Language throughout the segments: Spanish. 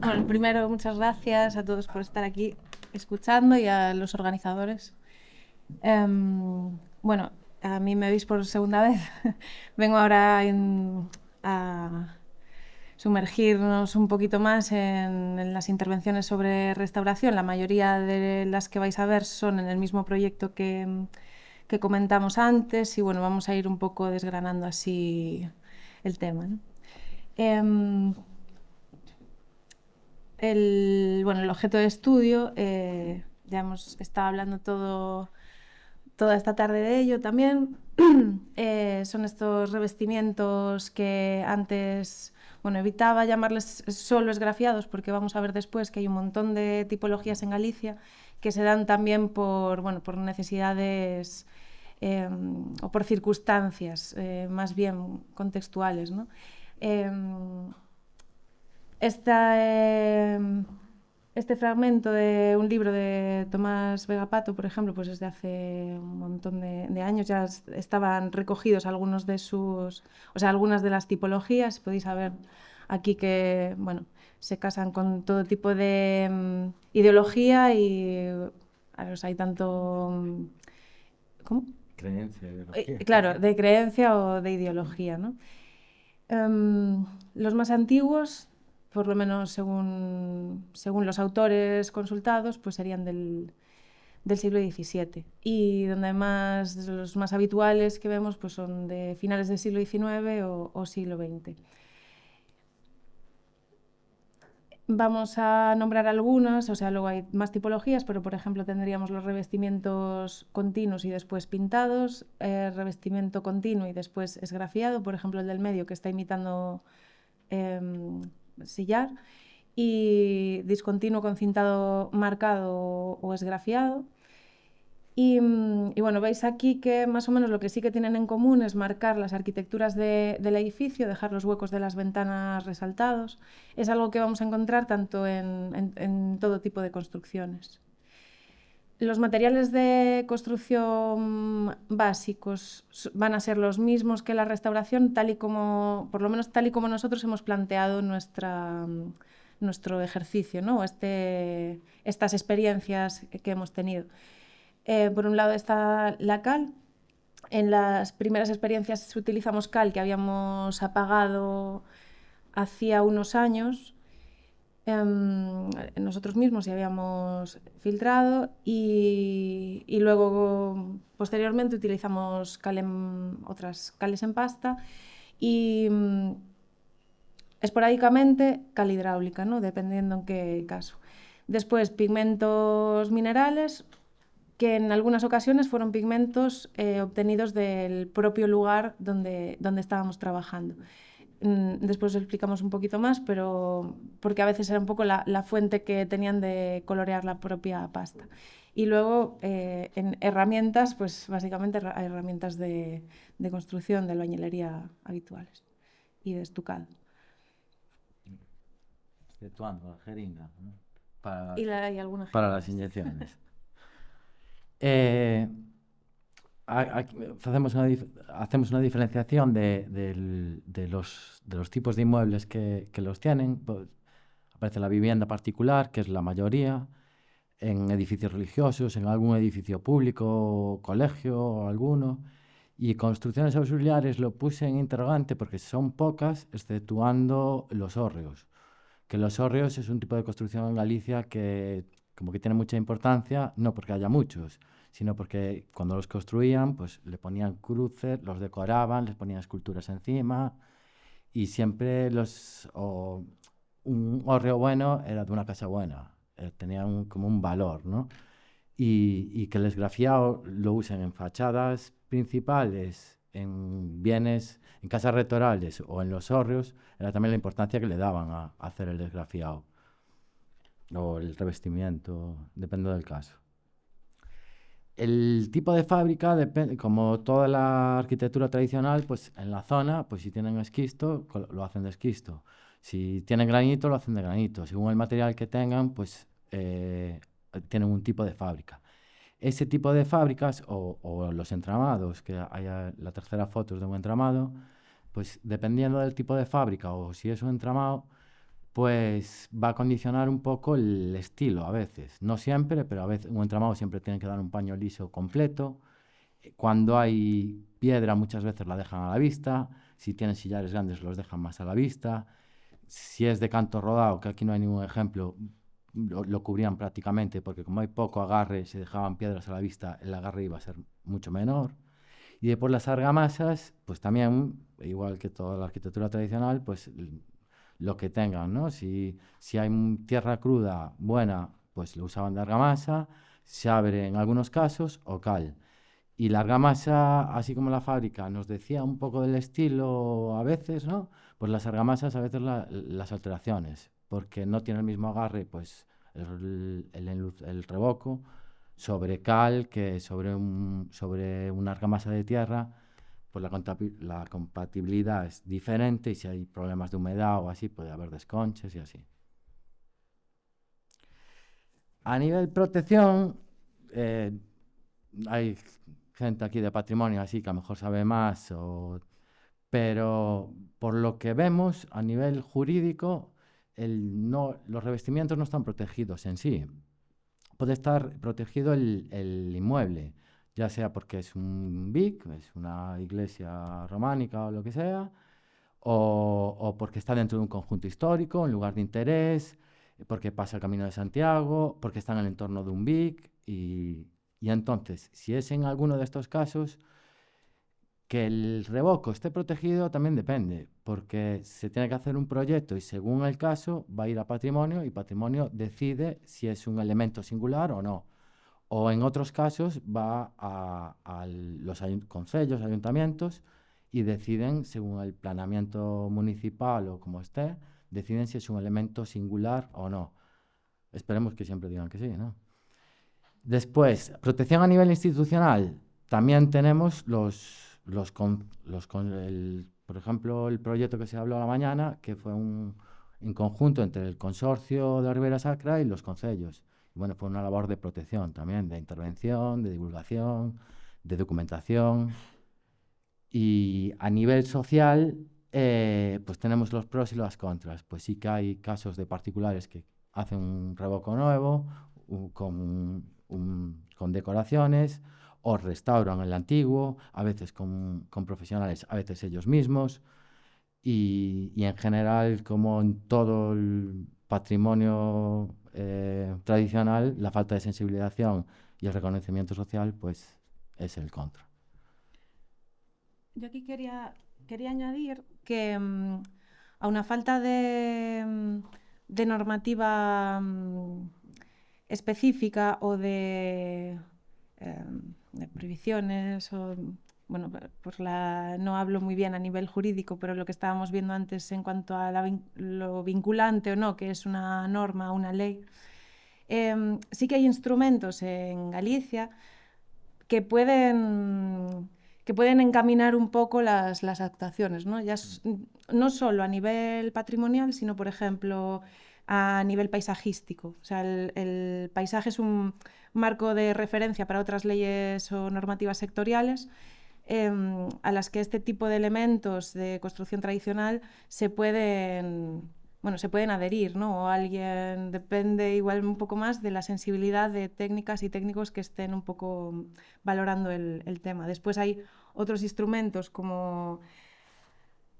Bueno, primero, muchas gracias a todos por estar aquí escuchando y a los organizadores. Bueno, a mí me veis por segunda vez. Vengo ahora a sumergirnos un poquito más en las intervenciones sobre restauración. La mayoría de las que vais a ver son en el mismo proyecto que comentamos antes y bueno, vamos a ir un poco desgranando así el tema, ¿no? El objeto de estudio, ya hemos estado hablando toda esta tarde de ello también. Son estos revestimientos que antes, bueno, evitaba llamarles solo esgrafiados porque vamos a ver después que hay un montón de tipologías en Galicia que se dan también por necesidades o por circunstancias más bien contextuales, ¿no? Esta, este fragmento de un libro de Tomás Vega Pato, por ejemplo, pues desde hace un montón de años ya estaban recogidos algunos de sus, o sea, algunas de las tipologías. Podéis saber aquí que, bueno, se casan con todo tipo de ideología y hay tanto, ¿cómo? Creencia, ideología. Claro, de creencia o de ideología, ¿no? Los más antiguos, por lo menos según los autores consultados, pues serían del siglo XVII. Y donde los más habituales que vemos pues son de finales del siglo XIX o siglo XX. Vamos a nombrar algunas, o sea, luego hay más tipologías, pero por ejemplo tendríamos los revestimientos continuos y después pintados, revestimiento continuo y después esgrafiado, por ejemplo el del medio que está imitando sillar, y discontinuo con cintado marcado o esgrafiado. Y bueno, veis aquí que más o menos lo que sí que tienen en común es marcar las arquitecturas del edificio, dejar los huecos de las ventanas resaltados. Es algo que vamos a encontrar tanto en todo tipo de construcciones. Los materiales de construcción básicos van a ser los mismos que la restauración, tal y como, por lo menos tal y como nosotros hemos planteado nuestro ejercicio, ¿no? Estas experiencias que hemos tenido. Por un lado está la cal. En las primeras experiencias utilizamos cal que habíamos apagado hacía unos años nosotros mismos y habíamos filtrado y luego posteriormente utilizamos otras cales en pasta y esporádicamente cal hidráulica, ¿no? Dependiendo en qué caso. Después pigmentos minerales, que en algunas ocasiones fueron pigmentos obtenidos del propio lugar donde estábamos trabajando. Después os explicamos un poquito más, pero porque a veces era un poco la fuente que tenían de colorear la propia pasta. Y luego en herramientas, pues básicamente herramientas de construcción, de albañilería habituales y de estucado. Exceptuando la jeringa, ¿no? Para, Y alguna para jeringa, las sí. inyecciones. Eh, hacemos una diferenciación de los tipos de inmuebles que los tienen. Pues, aparece la vivienda particular, que es la mayoría, en edificios religiosos, en algún edificio público, colegio, alguno. Y construcciones auxiliares lo puse en interrogante porque son pocas, exceptuando los hórreos. Que los hórreos es un tipo de construcción en Galicia que como que tiene mucha importancia, no porque haya muchos, sino porque cuando los construían, pues le ponían cruces, los decoraban, les ponían esculturas encima y siempre un hórreo bueno era de una casa buena, tenía como un valor, ¿no? Y que el esgrafiado lo usen en fachadas principales, en bienes, en casas rectorales o en los hórreos, era también la importancia que le daban a hacer el esgrafiado o el revestimiento, depende del caso. El tipo de fábrica, como toda la arquitectura tradicional, pues en la zona, pues si tienen esquisto, lo hacen de esquisto. Si tienen granito, lo hacen de granito. Según el material que tengan, pues tienen un tipo de fábrica. Ese tipo de fábricas o los entramados, que hay la tercera foto es de un entramado, pues dependiendo del tipo de fábrica o si es un entramado, pues va a condicionar un poco el estilo a veces. No siempre, pero a veces un entramado siempre tiene que dar un paño liso completo. Cuando hay piedra muchas veces la dejan a la vista. Si tienen sillares grandes los dejan más a la vista. Si es de canto rodado, que aquí no hay ningún ejemplo, lo cubrían prácticamente porque como hay poco agarre, si dejaban piedras a la vista, el agarre iba a ser mucho menor. Y después las argamasas, pues también, igual que toda la arquitectura tradicional, pues lo que tengan, ¿no? Si hay tierra cruda buena, pues lo usaban de argamasa, se abre en algunos casos o cal. Y la argamasa, así como la fábrica nos decía un poco del estilo a veces, ¿no? Pues las argamasas a veces las alteraciones, porque no tiene el mismo agarre, pues el revoco sobre cal que sobre una argamasa de tierra, pues la compatibilidad es diferente y si hay problemas de humedad o así, puede haber desconches y así. A nivel protección, hay gente aquí de patrimonio así que a lo mejor sabe más, pero por lo que vemos a nivel jurídico, los revestimientos no están protegidos en sí. Puede estar protegido el inmueble, ya sea porque es un BIC, es una iglesia románica o lo que sea, o porque está dentro de un conjunto histórico, un lugar de interés, porque pasa el Camino de Santiago, porque está en el entorno de un BIC. Y entonces, si es en alguno de estos casos, que el revoco esté protegido también depende, porque se tiene que hacer un proyecto y según el caso va a ir a patrimonio y patrimonio decide si es un elemento singular o no. O en otros casos va a los concellos, ayuntamientos y deciden, según el planeamiento municipal o como esté, deciden si es un elemento singular o no. Esperemos que siempre digan que sí, ¿no? Después, protección a nivel institucional. También tenemos por ejemplo, el proyecto que se habló a la mañana, que fue en conjunto entre el Consorcio de la Ribera Sacra y los concellos. Y bueno, fue una labor de protección también, de intervención, de divulgación, de documentación. Y a nivel social, pues tenemos los pros y las contras. Pues sí que hay casos de particulares que hacen un revoco nuevo, con decoraciones, o restauran el antiguo, a veces con profesionales, a veces ellos mismos. Y en general, como en todo el patrimonio tradicional, la falta de sensibilización y el reconocimiento social, pues es el contra. Yo aquí quería añadir que a una falta de normativa específica o de prohibiciones o bueno, pues no hablo muy bien a nivel jurídico, pero lo que estábamos viendo antes en cuanto a lo vinculante o no, que es una norma, una ley, sí que hay instrumentos en Galicia que pueden encaminar un poco las actuaciones, ¿no? No solo a nivel patrimonial, sino, por ejemplo, a nivel paisajístico. O sea, el paisaje es un marco de referencia para otras leyes o normativas sectoriales a las que este tipo de elementos de construcción tradicional se pueden adherir, ¿no? O alguien depende igual un poco más de la sensibilidad de técnicas y técnicos que estén un poco valorando el tema. Después hay otros instrumentos como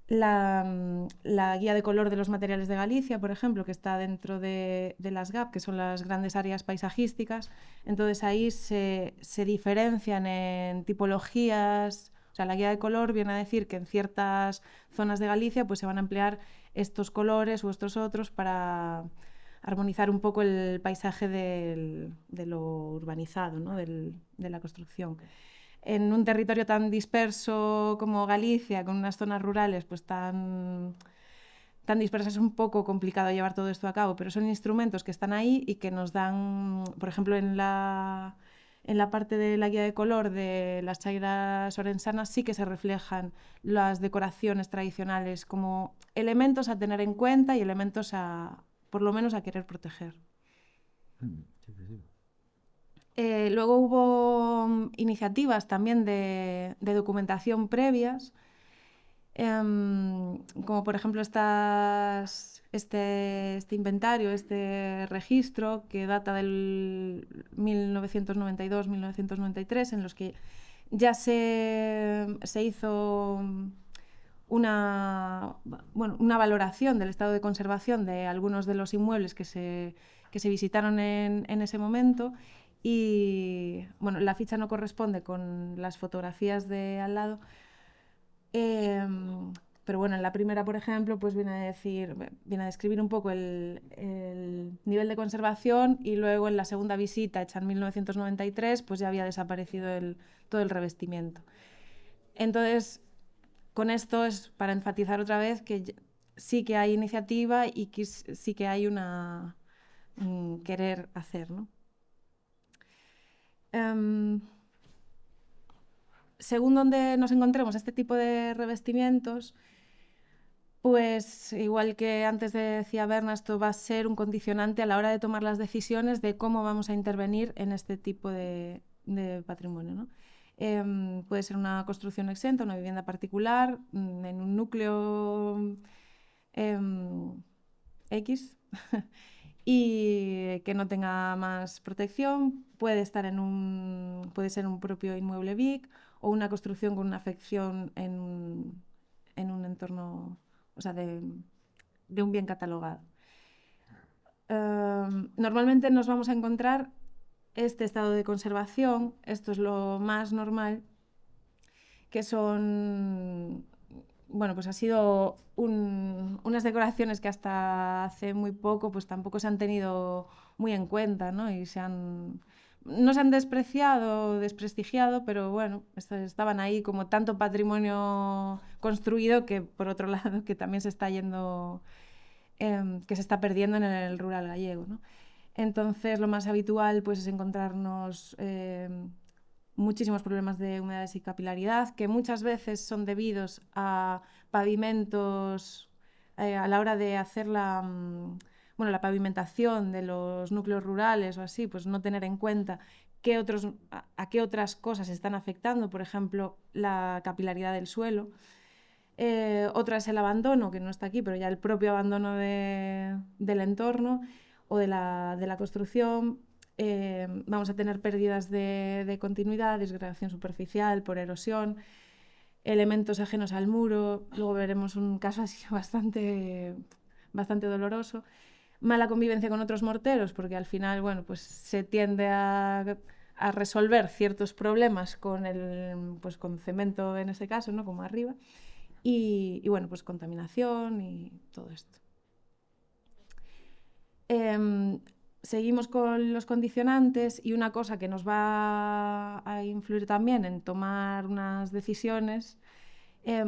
la guía de color de los materiales de Galicia, por ejemplo, que está dentro de las GAP, que son las grandes áreas paisajísticas. Entonces ahí se diferencian en tipologías. O sea, la guía de color viene a decir que en ciertas zonas de Galicia pues, se van a emplear estos colores o estos otros para armonizar un poco el paisaje de lo urbanizado, ¿no? de la construcción. En un territorio tan disperso como Galicia, con unas zonas rurales pues tan dispersas, es un poco complicado llevar todo esto a cabo, pero son instrumentos que están ahí y que nos dan, por ejemplo, en la parte de la guía de color de las chairas orensanas sí que se reflejan las decoraciones tradicionales como elementos a tener en cuenta y elementos por lo menos a querer proteger. Luego hubo iniciativas también de documentación previas, como por ejemplo estas este inventario, este registro que data del 1992-1993, en los que ya se hizo una valoración del estado de conservación de algunos de los inmuebles que se visitaron en ese momento. Y bueno, la ficha no corresponde con las fotografías de al lado, pero bueno, en la primera, por ejemplo, pues viene a describir un poco el nivel de conservación, y luego en la segunda visita, hecha en 1993, pues ya había desaparecido todo el revestimiento. Entonces, con esto es para enfatizar otra vez que sí que hay iniciativa y que sí que hay una querer hacer, ¿no? Según donde nos encontremos este tipo de revestimientos, pues igual que antes decía Berna, esto va a ser un condicionante a la hora de tomar las decisiones de cómo vamos a intervenir en este tipo de patrimonio, ¿no? Puede ser una construcción exenta, una vivienda particular, en un núcleo X y que no tenga más protección. Puede ser un propio inmueble BIC o una construcción con una afección en un entorno, o sea, de un bien catalogado. Normalmente nos vamos a encontrar este estado de conservación, esto es lo más normal, que son, bueno, pues ha sido unas decoraciones que hasta hace muy poco pues tampoco se han tenido muy en cuenta, ¿no? Y no se han despreciado, desprestigiado, pero bueno, estaban ahí como tanto patrimonio construido que, por otro lado, que también se está yendo, que se está perdiendo en el rural gallego, ¿no? Entonces, lo más habitual pues es encontrarnos muchísimos problemas de humedades y capilaridad, que muchas veces son debidos a pavimentos, a la hora de hacer la pavimentación de los núcleos rurales o así, pues no tener en cuenta a qué otras cosas están afectando, por ejemplo, la capilaridad del suelo. Otra es el abandono, que no está aquí, pero ya el propio abandono del entorno o de la construcción. Vamos a tener pérdidas de continuidad, disgregación superficial por erosión, elementos ajenos al muro. Luego veremos un caso así bastante doloroso. Mala convivencia con otros morteros, porque al final, bueno, pues se tiende a resolver ciertos problemas con cemento en ese caso, ¿no? Como arriba. Y bueno, pues contaminación y todo esto. Seguimos con los condicionantes, y una cosa que nos va a influir también en tomar unas decisiones,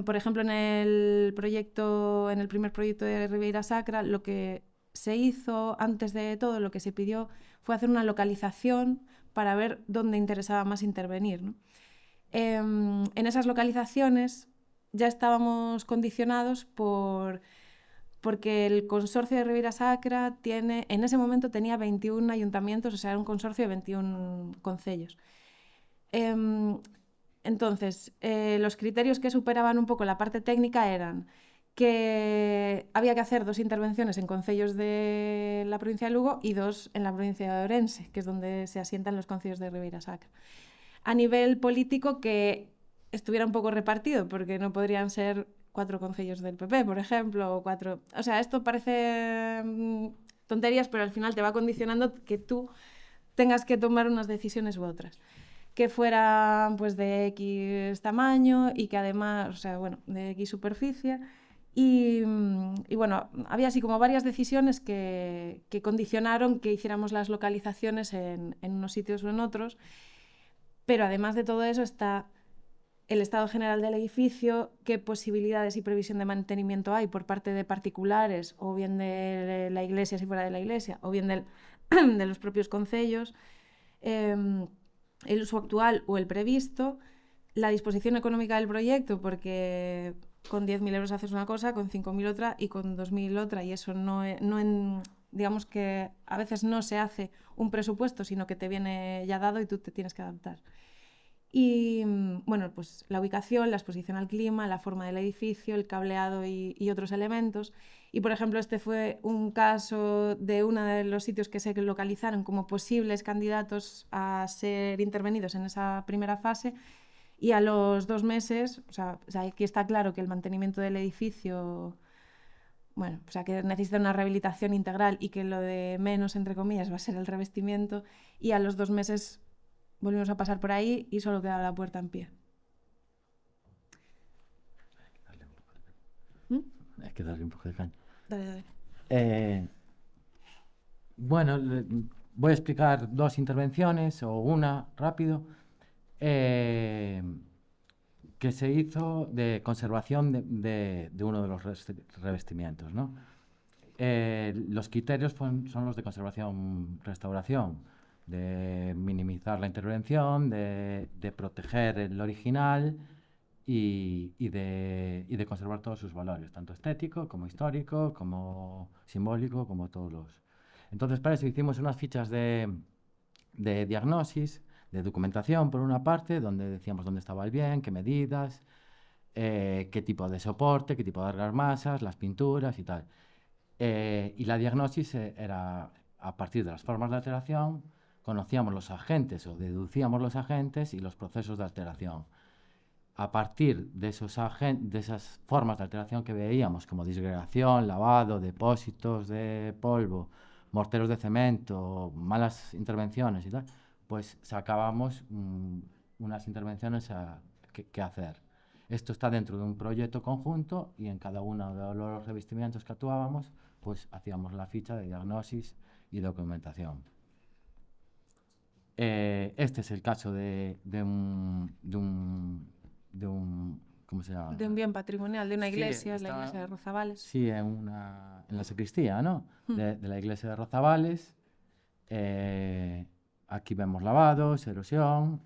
por ejemplo, en el primer proyecto de Ribeira Sacra, lo que se hizo antes de todo, lo que se pidió, fue hacer una localización para ver dónde interesaba más intervenir, ¿no? En esas localizaciones ya estábamos condicionados porque el consorcio de Ribeira Sacra en ese momento tenía 21 ayuntamientos, o sea, era un consorcio de 21 concellos. Entonces, los criterios que superaban un poco la parte técnica eran que había que hacer 2 intervenciones en concellos de la provincia de Lugo y 2 en la provincia de Ourense, que es donde se asientan los concellos de Ribeira Sacra. A nivel político, que estuviera un poco repartido, porque no podrían ser 4 concellos del PP, por ejemplo, o 4... O sea, esto parece tonterías, pero al final te va condicionando que tú tengas que tomar unas decisiones u otras. Que fueran pues de X tamaño y que además, o sea, bueno, de X superficie. Y bueno, había así como varias decisiones que condicionaron que hiciéramos las localizaciones en unos sitios o en otros. Pero además de todo eso está el estado general del edificio, qué posibilidades y previsión de mantenimiento hay por parte de particulares, o bien de la iglesia si fuera de la iglesia, o bien de los propios concellos, el uso actual o el previsto, la disposición económica del proyecto, porque con 10.000 euros haces una cosa, con 5.000 otra y con 2.000 otra, y eso digamos que a veces no se hace un presupuesto, sino que te viene ya dado y tú te tienes que adaptar. Y bueno, pues la ubicación, la exposición al clima, la forma del edificio, el cableado y otros elementos. Y por ejemplo, este fue un caso de uno de los sitios que se localizaron como posibles candidatos a ser intervenidos en esa primera fase. Y a los 2 meses, o sea, aquí está claro que el mantenimiento del edificio, bueno, o sea, que necesita una rehabilitación integral y que lo de menos, entre comillas, va a ser el revestimiento. Y a los 2 meses volvimos a pasar por ahí y solo quedaba la puerta en pie. Hay que darle un poco de caña. Dale, dale. Bueno, voy a explicar dos intervenciones, o una rápido, que se hizo de conservación de uno de los revestimientos, ¿no? Los criterios son los de conservación-restauración, de minimizar la intervención, de proteger el original y de conservar todos sus valores, tanto estético como histórico, como simbólico, como todos los... Entonces, para eso hicimos unas fichas de diagnosis, de documentación, por una parte, donde decíamos dónde estaba el bien, qué medidas, qué tipo de soporte, qué tipo de argamasas, las pinturas y tal. Y la diagnosis era a partir de las formas de alteración, conocíamos los agentes o deducíamos los agentes y los procesos de alteración. A partir de esas formas de alteración que veíamos, como disgregación, lavado, depósitos de polvo, morteros de cemento, malas intervenciones y tal, pues sacábamos unas intervenciones que hacer. Esto está dentro de un proyecto conjunto y en cada uno de los revestimientos que actuábamos, pues hacíamos la ficha de diagnosis y documentación. Este es el caso de un ¿cómo se llama? De un bien patrimonial, de una Sí, iglesia, la iglesia de Rozavales. Sí, en la sacristía, ¿no? De la iglesia de Rozavales. Aquí vemos lavados, erosión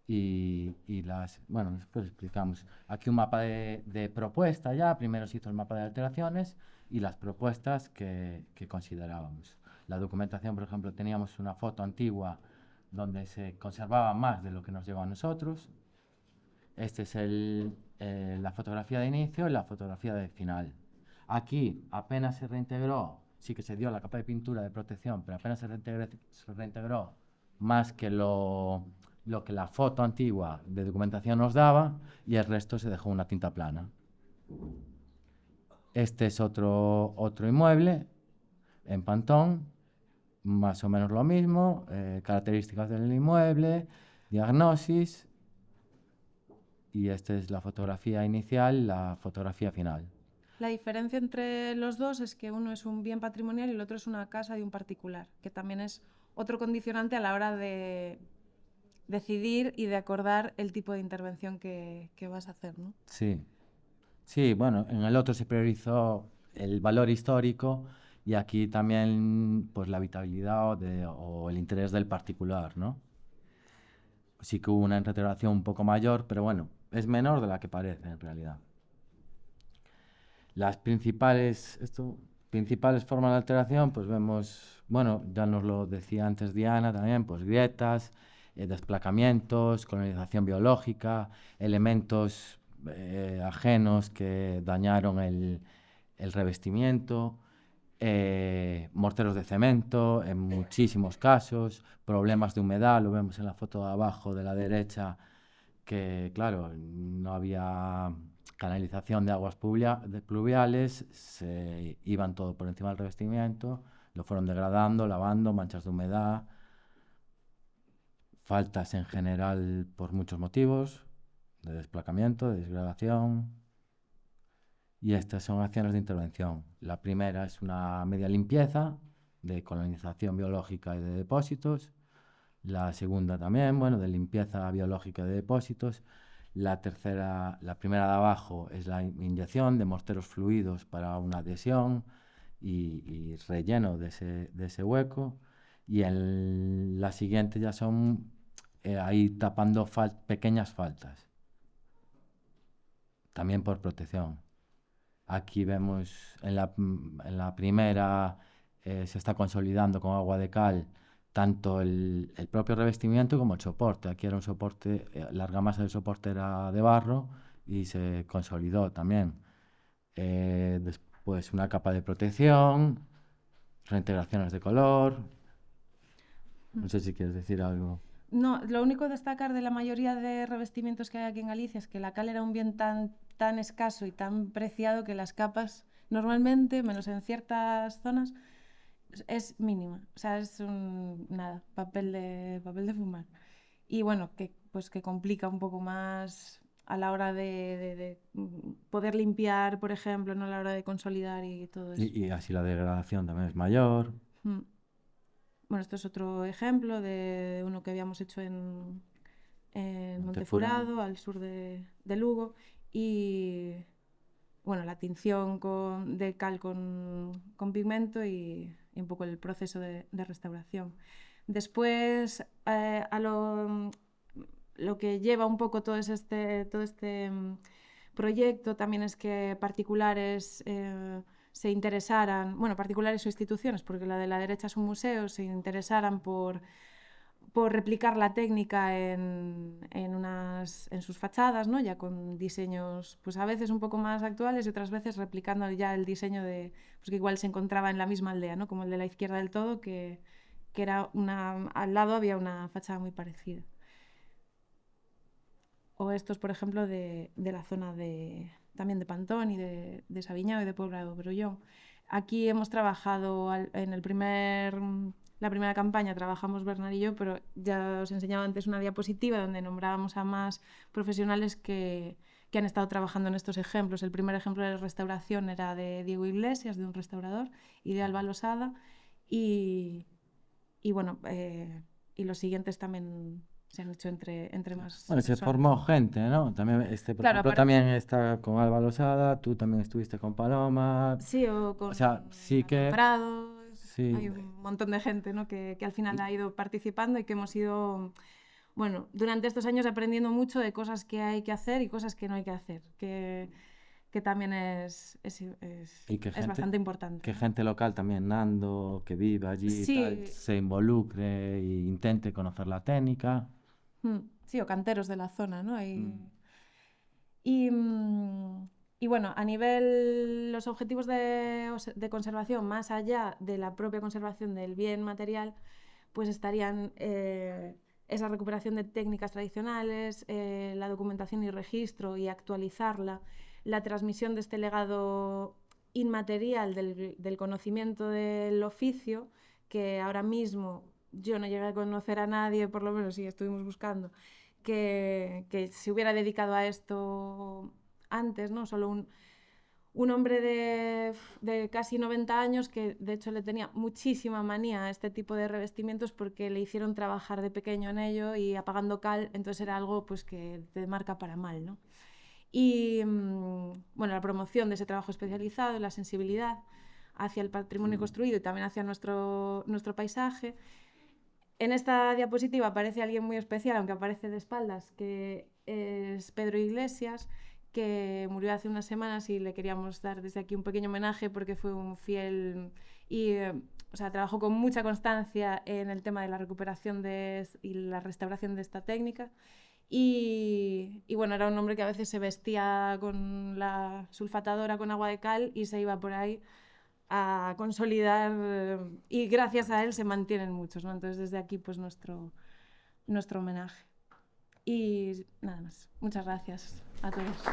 y las... Bueno, después explicamos. Aquí un mapa de propuesta ya. Primero se hizo el mapa de alteraciones y las propuestas que considerábamos. La documentación, por ejemplo, teníamos una foto antigua donde se conservaba más de lo que nos llegó a nosotros. Este es la fotografía de inicio y la fotografía de final. Aquí apenas se reintegró, sí que se dio la capa de pintura de protección, pero apenas se reintegró más que lo que la foto antigua de documentación nos daba, y el resto se dejó una tinta plana. Este es otro inmueble en Pantón, más o menos lo mismo, características del inmueble, diagnosis, y esta es la fotografía inicial y la fotografía final. La diferencia entre los dos es que uno es un bien patrimonial y el otro es una casa de un particular, que también es otro condicionante a la hora de decidir y de acordar el tipo de intervención que vas a hacer, ¿no? Sí. Sí, bueno, en el otro se priorizó el valor histórico y aquí también pues la habitabilidad o el interés del particular, ¿no? Sí que hubo una interpretación un poco mayor, pero bueno, es menor de la que parece en realidad. Las principales formas de alteración, pues vemos, bueno, ya nos lo decía antes Diana también, pues grietas, desplacamientos, colonización biológica, elementos ajenos que dañaron el revestimiento, morteros de cemento en muchísimos casos, problemas de humedad, lo vemos en la foto de abajo de la derecha, que claro, no había canalización de aguas pluviales, se iban todo por encima del revestimiento, lo fueron degradando, lavando, manchas de humedad, faltas en general por muchos motivos, de desplacamiento, de disgregación, y estas son acciones de intervención. La primera es una media limpieza de colonización biológica y de depósitos. La segunda también, bueno, de limpieza biológica de depósitos. La tercera, la primera de abajo, es la inyección de morteros fluidos para una adhesión y relleno de ese hueco. Y la siguiente ya son ahí tapando pequeñas faltas, también por protección. Aquí vemos en la primera se está consolidando con agua de cal tanto el propio revestimiento como el soporte. Aquí era un soporte, la argamasa del soporte era de barro y se consolidó también. Después una capa de protección, reintegraciones de color. No sé si quieres decir algo. No, lo único a destacar de la mayoría de revestimientos que hay aquí en Galicia es que la cal era un bien tan escaso y tan preciado que las capas normalmente, menos en ciertas zonas, es mínima. O sea, es nada, papel de fumar. Y bueno, pues que complica un poco más a la hora de poder limpiar, por ejemplo, no a la hora de consolidar y todo eso. Y así la degradación también es mayor. Bueno, esto es otro ejemplo de uno que habíamos hecho en Montefurado, al sur de Lugo, y bueno, la tinción de cal con pigmento y un poco el proceso de restauración. Después, lo que lleva un poco todo este proyecto también es que particulares se interesaran, bueno, particulares o instituciones, porque la de la derecha es un museo, se interesaran por replicar la técnica en sus fachadas, ¿no? Ya con diseños, pues a veces un poco más actuales y otras veces replicando ya el diseño pues que igual se encontraba en la misma aldea, ¿no? Como el de la izquierda del todo, que era al lado había una fachada muy parecida. O estos, por ejemplo, de la zona también de Pantón y de Sabiñao y de Puebla de Brullón. Aquí hemos trabajado en la primera campaña, trabajamos Bernard y yo, pero ya os enseñaba antes una diapositiva donde nombrábamos a más profesionales que han estado trabajando en estos ejemplos. El primer ejemplo de restauración era de Diego Iglesias, de un restaurador, y de Alba Losada, y bueno, y los siguientes también se han hecho entre más Bueno, se personas. formó gente, ¿no? También, por ejemplo, también está con Alba Losada, tú también estuviste con Paloma. Sí, o con sea, sí que... Prado. Sí. Hay un montón de gente, ¿no? que al final ha ido participando y que hemos ido, bueno, durante estos años aprendiendo mucho de cosas que hay que hacer y cosas que no hay que hacer, que también es bastante importante. Que gente local también, Nando, que vive allí, sí. Tal, se involucre e intente conocer la técnica. Sí, o canteros de la zona, ¿no? Y bueno, a nivel los objetivos de conservación, más allá de la propia conservación del bien material, pues estarían esa recuperación de técnicas tradicionales, la documentación y registro y actualizarla, la transmisión de este legado inmaterial del conocimiento del oficio, que ahora mismo yo no llegué a conocer a nadie, por lo menos sí estuvimos buscando, que se hubiera dedicado a esto antes, ¿no? Solo un hombre de casi 90 años que de hecho le tenía muchísima manía a este tipo de revestimientos porque le hicieron trabajar de pequeño en ello y apagando cal, entonces era algo pues que te marca para mal, ¿no? Y bueno, la promoción de ese trabajo especializado, la sensibilidad hacia el patrimonio construido y también hacia nuestro paisaje. En esta diapositiva aparece alguien muy especial, aunque aparece de espaldas, que es Pedro Iglesias, que murió hace unas semanas y le queríamos dar desde aquí un pequeño homenaje porque fue un fiel y trabajó con mucha constancia en el tema de la recuperación y la restauración de esta técnica. Y bueno, era un hombre que a veces se vestía con la sulfatadora con agua de cal y se iba por ahí a consolidar y gracias a él se mantienen muchos, ¿no? Entonces desde aquí pues nuestro homenaje. Y nada más. Muchas gracias a todos.